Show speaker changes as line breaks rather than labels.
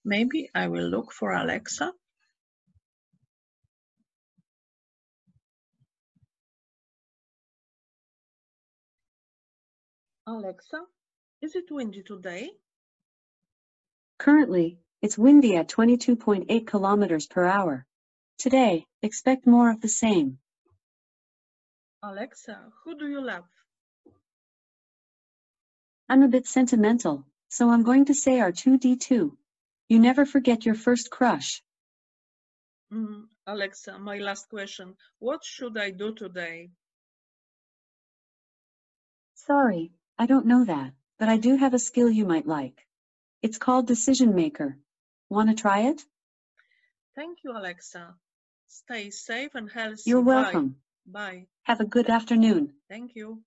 Maybe I will look for Alexa. Alexa, is it windy today?
Currently, it's windy at 22.8 kilometers per hour. Today, expect more of the same.
Alexa, who do you love?
I'm a bit sentimental, so I'm going to say R2-D2. You never forget your first crush.
Alexa, my last question. What should I do today?
Sorry, I don't know that, but I do have a skill you might like. It's called Decision Maker. Want to try it?
Thank you, Alexa. Stay safe and healthy.
You're welcome.
Bye.
Have a good afternoon.
Thank you.